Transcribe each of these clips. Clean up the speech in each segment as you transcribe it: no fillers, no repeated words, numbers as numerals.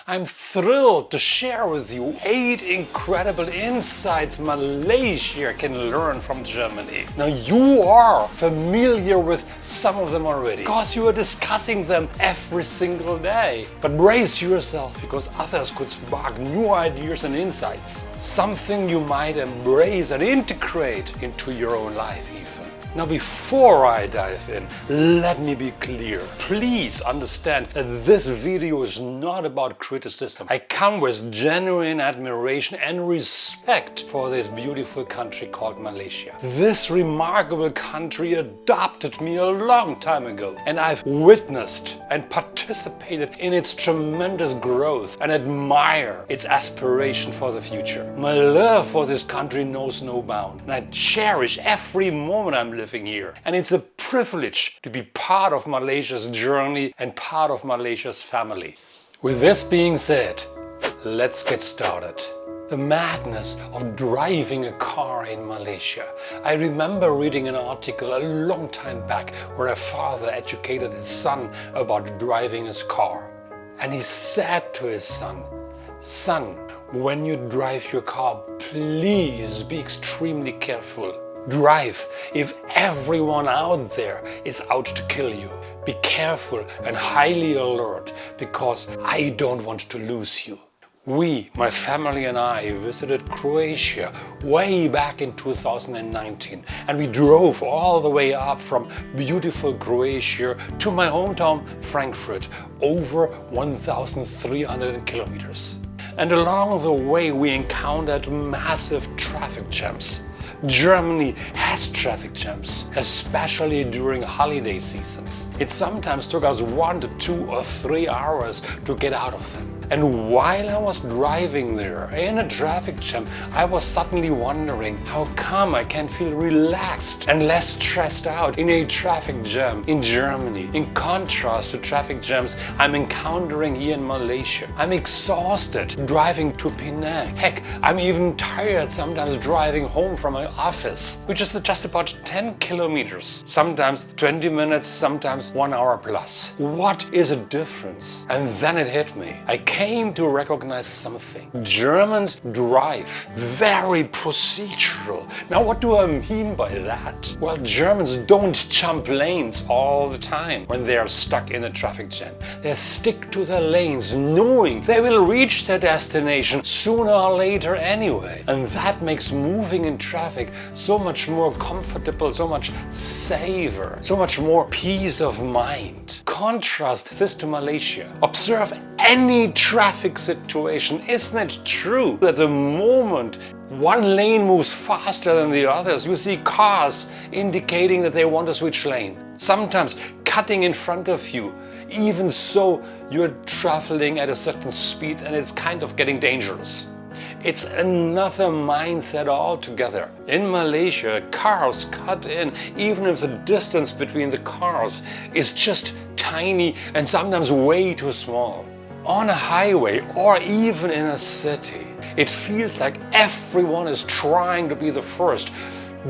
I'm thrilled to share with you 8 incredible insights Malaysia can learn from Germany. Now you are familiar with some of them already because you are discussing them every single day. But brace yourself because others could spark new ideas and insights. Something you might embrace and integrate into your own life even. Now before I dive in, let me be clear. Please understand that this video is not about criticism. I come with genuine admiration and respect for this beautiful country called Malaysia. This remarkable country adopted me a long time ago, and I've witnessed and participated in its tremendous growth and admire its aspiration for the future. My love for this country knows no bound, and I cherish every moment I'm living here. And it's a privilege to be part of Malaysia's journey and part of Malaysia's family. With this being said, let's get started. The madness of driving a car in Malaysia. I remember reading an article a long time back where a father educated his son about driving his car. And he said to his son, "Son, when you drive your car, please be extremely careful. Drive if everyone out there is out to kill you. Be careful and highly alert because I don't want to lose you." We, my family and I, visited Croatia way back in 2019, and we drove all the way up from beautiful Croatia to my hometown Frankfurt, over 1,300 kilometers. And along the way we encountered massive traffic jams. Germany has traffic jams, especially during holiday seasons. It sometimes took us 1 to 2 or 3 hours to get out of them. And while I was driving there in a traffic jam, I was suddenly wondering how come I can feel relaxed and less stressed out in a traffic jam in Germany, in contrast to traffic jams I'm encountering here in Malaysia. I'm exhausted driving to Penang. Heck, I'm even tired sometimes driving home from my office, which is just about 10 kilometers, sometimes 20 minutes, sometimes 1 hour plus. What is a difference? And then it hit me. I came to recognize something. Germans drive very procedural. Now what do I mean by that? Well, Germans don't jump lanes all the time when they are stuck in a traffic jam. They stick to their lanes knowing they will reach their destination sooner or later anyway. And that makes moving in traffic so much more comfortable, so much safer, so much more peace of mind. Contrast this to Malaysia. Observe any traffic situation. Isn't it true that the moment one lane moves faster than the others, you see cars indicating that they want to switch lane, sometimes cutting in front of you, even so you're traveling at a certain speed and it's kind of getting dangerous. It's another mindset altogether. In Malaysia, cars cut in even if the distance between the cars is just tiny and sometimes way too small. On a highway or even in a city, it feels like everyone is trying to be the first,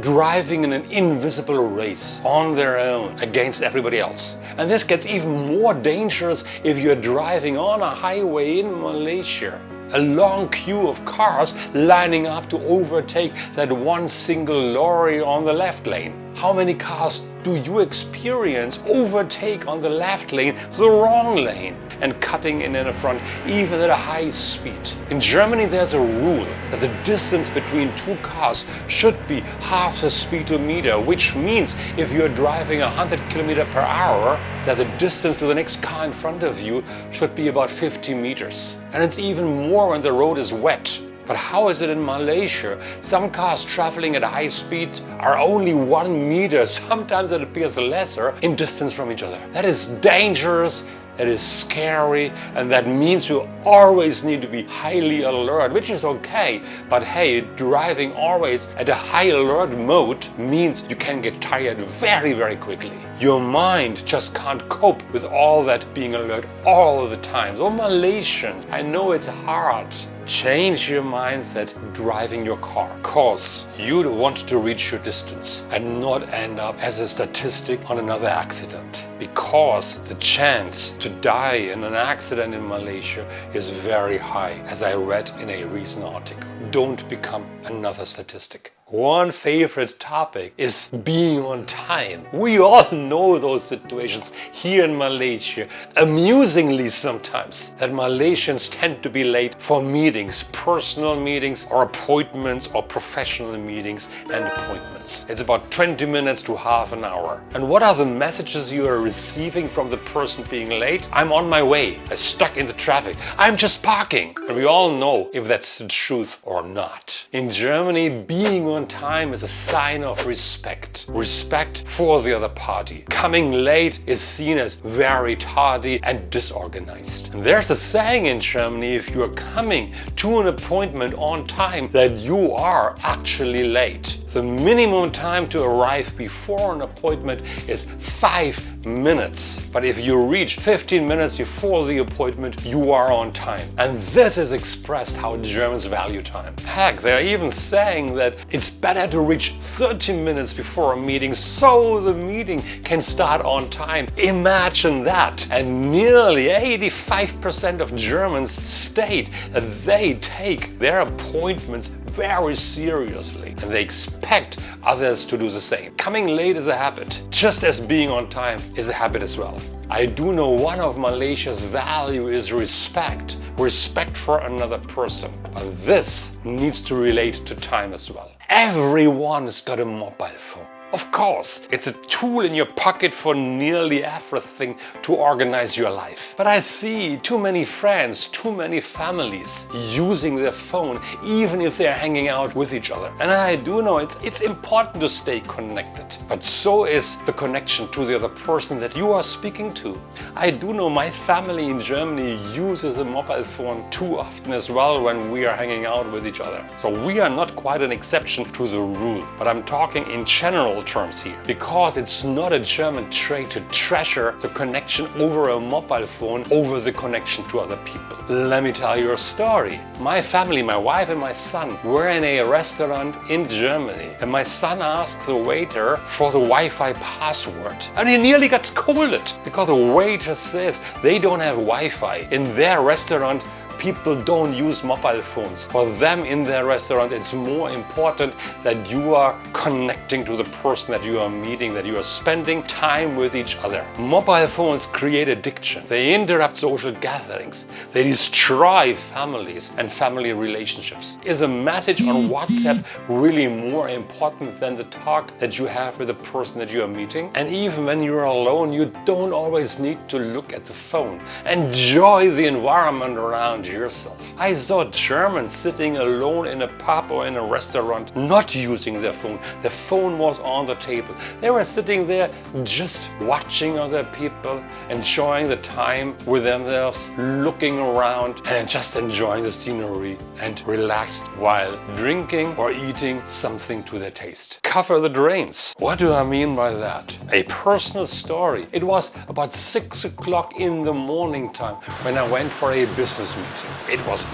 driving in an invisible race on their own against everybody else. And this gets even more dangerous if you're driving on a highway in Malaysia. A long queue of cars lining up to overtake that one single lorry on the left lane. How many cars do you experience overtake on the left lane the wrong lane and cutting in the front even at a high speed? In Germany there's a rule that the distance between two cars should be half the speedometer, which means if you're driving 100 km per hour, that the distance to the next car in front of you should be about 50 meters. And it's even more when the road is wet. But how is it in Malaysia? Some cars traveling at high speed are only 1 meter, sometimes it appears lesser, in distance from each other. That is dangerous, that is scary, and that means you always need to be highly alert, which is okay. But hey, driving always at a high alert mode means you can get tired very, very quickly. Your mind just can't cope with all that being alert all the time. So Malaysians, I know it's hard. Change your mindset driving your car, because you want to reach your distance and not end up as a statistic on another accident. Because the chance to die in an accident in Malaysia is very high, as I read in a recent article. Don't become another statistic. One favorite topic is being on time. We all know those situations here in Malaysia, amusingly sometimes, that Malaysians tend to be late for meetings, personal meetings or appointments or professional meetings and appointments. It's about 20 minutes to half an hour. And what are the messages you are receiving from the person being late? I'm on my way. I'm stuck in the traffic. I'm just parking. And we all know if that's the truth or not. In Germany, being on time is a sign of respect. Respect for the other party. Coming late is seen as very tardy and disorganized. And there's a saying in Germany, if you are coming to an appointment on time, that you are actually late. The minimum time to arrive before an appointment is 5 minutes. But if you reach 15 minutes before the appointment, you are on time. And this is expressed how Germans value time. Heck, they're even saying that it's better to reach 30 minutes before a meeting so the meeting can start on time. Imagine that. And nearly 85% of Germans state that they take their appointments very seriously, and they expect others to do the same. Coming late is a habit, just as being on time is a habit as well. I do know one of Malaysia's value is respect. Respect for another person. But this needs to relate to time as well. Everyone's got a mobile phone. Of course, it's a tool in your pocket for nearly everything to organize your life. But I see too many friends, too many families using their phone even if they're hanging out with each other. And I do know it's important to stay connected. But so is the connection to the other person that you are speaking to. I do know my family in Germany uses a mobile phone too often as well when we are hanging out with each other. So we are not quite an exception to the rule. But I'm talking in general terms here, because it's not a German trait to treasure the connection over a mobile phone over the connection to other people. Let me tell you a story. My family, my wife and my son, were in a restaurant in Germany, and my son asked the waiter for the Wi-Fi password, and he nearly got scolded because the waiter says they don't have Wi-Fi in their restaurant. People don't use mobile phones. For them in their restaurant, it's more important that you are connecting to the person that you are meeting, that you are spending time with each other. Mobile phones create addiction. They interrupt social gatherings. They destroy families and family relationships. Is a message on WhatsApp really more important than the talk that you have with the person that you are meeting? And even when you're alone, you don't always need to look at the phone. Enjoy the environment around you. Yourself. I saw Germans sitting alone in a pub or in a restaurant not using their phone. Their phone was on the table. They were sitting there just watching other people, enjoying the time with themselves, looking around and just enjoying the scenery and relaxed while drinking or eating something to their taste. Cover the drains. What do I mean by that? A personal story. It was about 6 o'clock in the morning time when I went for a business meeting. It was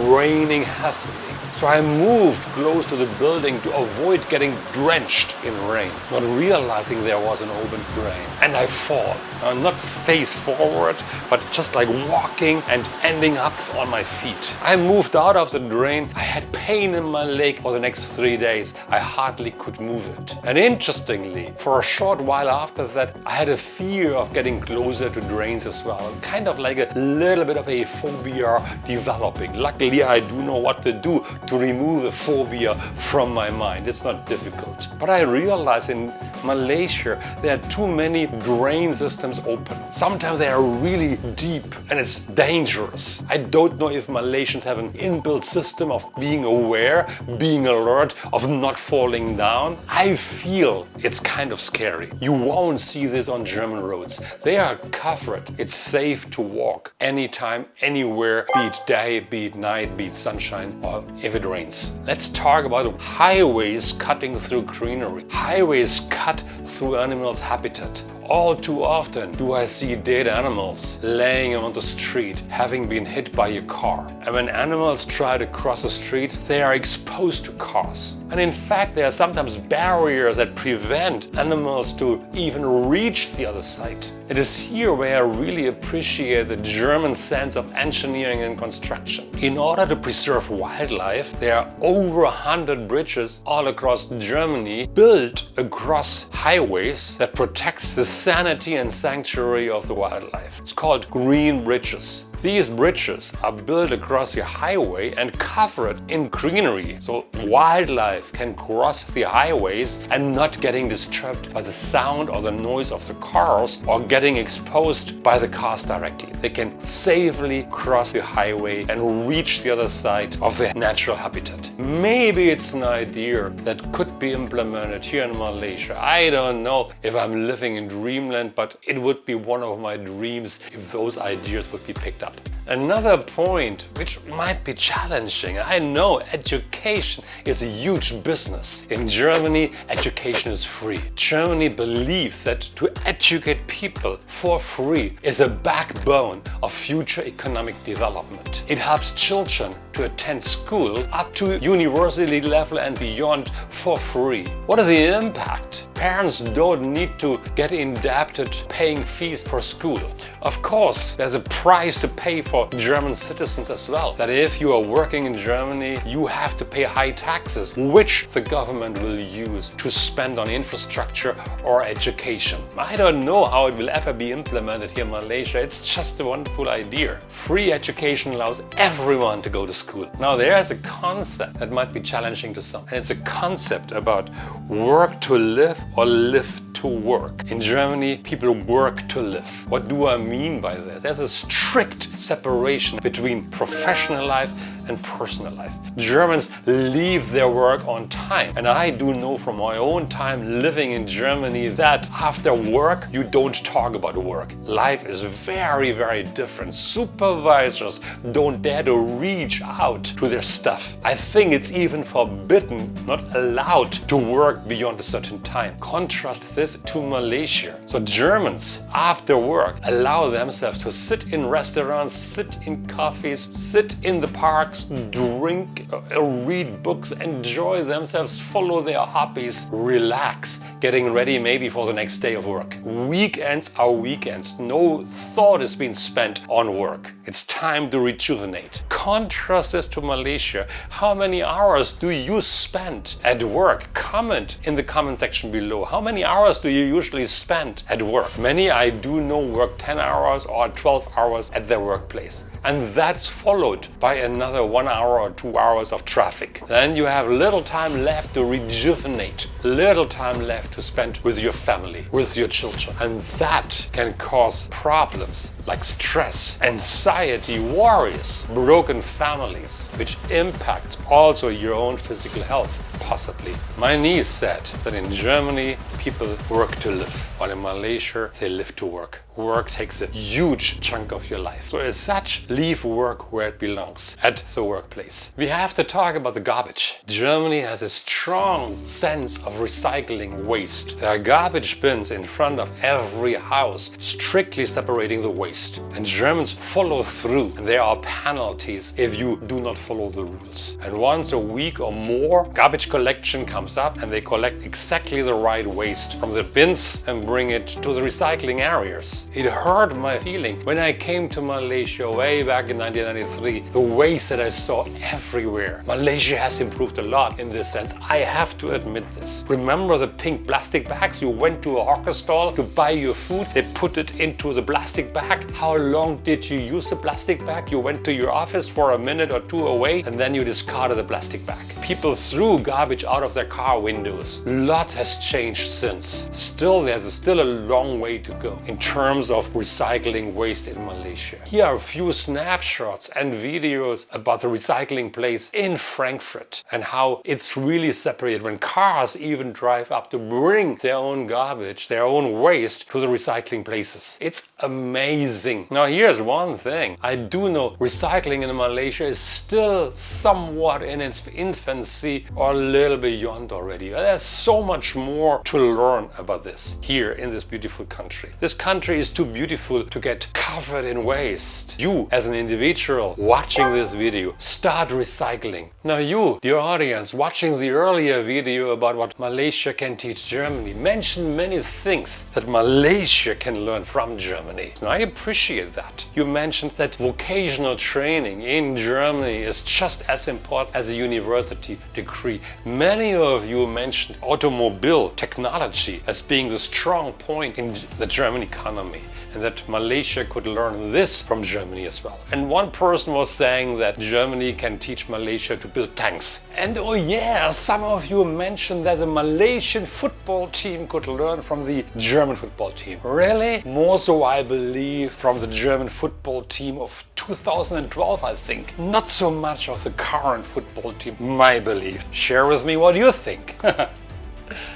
raining heavily, so I moved close to the building to avoid getting drenched in rain, not realizing there was an open drain. And I fall, not face forward, but just like walking and ending up on my feet. I moved out of the drain. I had pain in my leg for the next 3 days. I hardly could move it. And interestingly, for a short while after that, I had a fear of getting closer to drains as well. Kind of like a little bit of a phobia developing. Luckily, I do know what to do to remove the phobia from my mind. It's not difficult. But I realized in Malaysia, there are too many drain systems open. Sometimes they are really deep and it's dangerous. I don't know if Malaysians have an inbuilt system of being aware, being alert, of not falling down. I feel it's kind of scary. You won't see this on German roads. They are covered. It's safe to walk anytime, anywhere, be it day, be it night, be it sunshine, or if it rains. Let's talk about highways cutting through greenery. Highways cut through animals' habitat. All too often do I see dead animals laying on the street having been hit by a car. And when animals try to cross the street, they are exposed to cars. And in fact, there are sometimes barriers that prevent animals to even reach the other side. It is here where I really appreciate the German sense of engineering and construction. In order to preserve wildlife, there are over 100 bridges all across Germany built across highways that protects the sanity and sanctuary of the wildlife. It's called green bridges. These bridges are built across the highway and covered in greenery, so wildlife can cross the highways and not getting disturbed by the sound or the noise of the cars or getting exposed by the cars directly. They can safely cross the highway and reach the other side of their natural habitat. Maybe it's an idea that could be implemented here in Malaysia. I don't know if I'm living in dreamland, but it would be one of my dreams if those ideas would be picked up. Another point which might be challenging, I know education is a huge business. In Germany, education is free. Germany believes that to educate people for free is a backbone of future economic development. It helps children to attend school up to university level and beyond for free. What is the impact? Parents don't need to get indebted paying fees for school. Of course, there's a price to pay for German citizens as well. That if you are working in Germany, you have to pay high taxes, which the government will use to spend on infrastructure or education. I don't know how it will ever be implemented here in Malaysia. It's just a wonderful idea. Free education allows everyone to go to school. Now there's a concept that might be challenging to some, and it's a concept about work to live or live to work. In Germany, people work to live. What do I mean by this? There's a strict separation between professional life and personal life. Germans leave their work on time. And I do know from my own time living in Germany that after work, you don't talk about work. Life is very, very different. Supervisors don't dare to reach out to their staff. I think it's even forbidden, not allowed to work beyond a certain time. Contrast this to Malaysia. So Germans, after work, allow themselves to sit in restaurants, sit in cafes, sit in the parks, drink, read books, enjoy themselves, follow their hobbies, relax, getting ready maybe for the next day of work. Weekends are weekends. No thought is being spent on work. It's time to rejuvenate. Contrast this to Malaysia. How many hours do you spend at work? Comment in the comment section below. How many hours do you usually spend at work? Many I do know work 10 hours or 12 hours at their workplace. And that's followed by another 1 hour or 2 hours of traffic. Then you have little time left to rejuvenate, little time left to spend with your family, with your children. And that can cause problems like stress, anxiety, worries, broken families, which impacts also your own physical health, possibly. My niece said that in Germany, people work to live, while in Malaysia, they live to work. Work takes a huge chunk of your life. So as such, leave work where it belongs, at the workplace. We have to talk about the garbage. Germany has a strong sense of recycling waste. There are garbage bins in front of every house, strictly separating the waste. And Germans follow through, and there are penalties if you do not follow the rules. And once a week or more, garbage collection comes up and they collect exactly the right waste from the bins and bring it to the recycling areas. It hurt my feeling when I came to Malaysia way back in 1993, the waste that I saw everywhere. Malaysia has improved a lot in this sense. I have to admit this. Remember the pink plastic bags? You went to a hawker stall to buy your food, they put it into the plastic bag. How long did you use the plastic bag? You went to your office for a minute or two away and then you discarded the plastic bag. People threw garbage out of their car windows. Lots has changed since. Still, there's still a long way to go in terms of recycling waste in Malaysia. Here are a few snapshots and videos about about the recycling place in Frankfurt and how it's really separated when cars even drive up to bring their own garbage, their own waste to the recycling places. It's amazing. Now here's one thing. I do know recycling in Malaysia is still somewhat in its infancy or a little beyond already. There's so much more to learn about this here in this beautiful country. This country is too beautiful to get covered in waste. You as an individual watching this video, start recycling. Now you, dear audience, watching the earlier video about what Malaysia can teach Germany, mentioned many things that Malaysia can learn from Germany. And I appreciate that. You mentioned that vocational training in Germany is just as important as a university degree. Many of you mentioned automobile technology as being the strong point in the German economy, and that Malaysia could learn this from Germany as well. And one person was saying that Germany can teach Malaysia to build tanks. And oh yeah, some of you mentioned that the Malaysian football team could learn from the German football team. Really? More so, I believe, from the German football team of 2012, I think. Not so much of the current football team, my belief. Share with me what you think.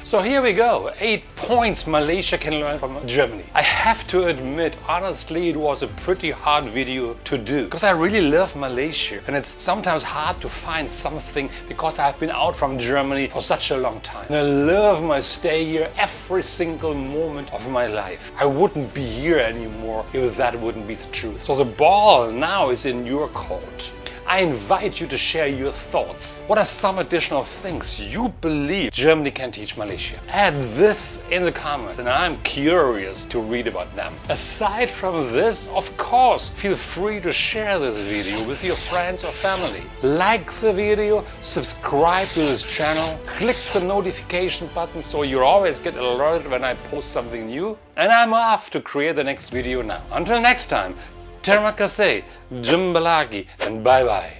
So here we go, 8 points Malaysia can learn from Germany. I have to admit, honestly, it was a pretty hard video to do because I really love Malaysia, and it's sometimes hard to find something because I've been out from Germany for such a long time. And I love my stay here every single moment of my life. I wouldn't be here anymore if that wouldn't be the truth. So the ball now is in your court. I invite you to share your thoughts. What are some additional things you believe Germany can teach Malaysia? Add this in the comments and I'm curious to read about them. Aside from this, of course, feel free to share this video with your friends or family. Like the video, subscribe to this channel, click the notification button so you always get alerted when I post something new. And I'm off to create the next video now. Until next time, terima kasih, jumpa lagi, and bye-bye.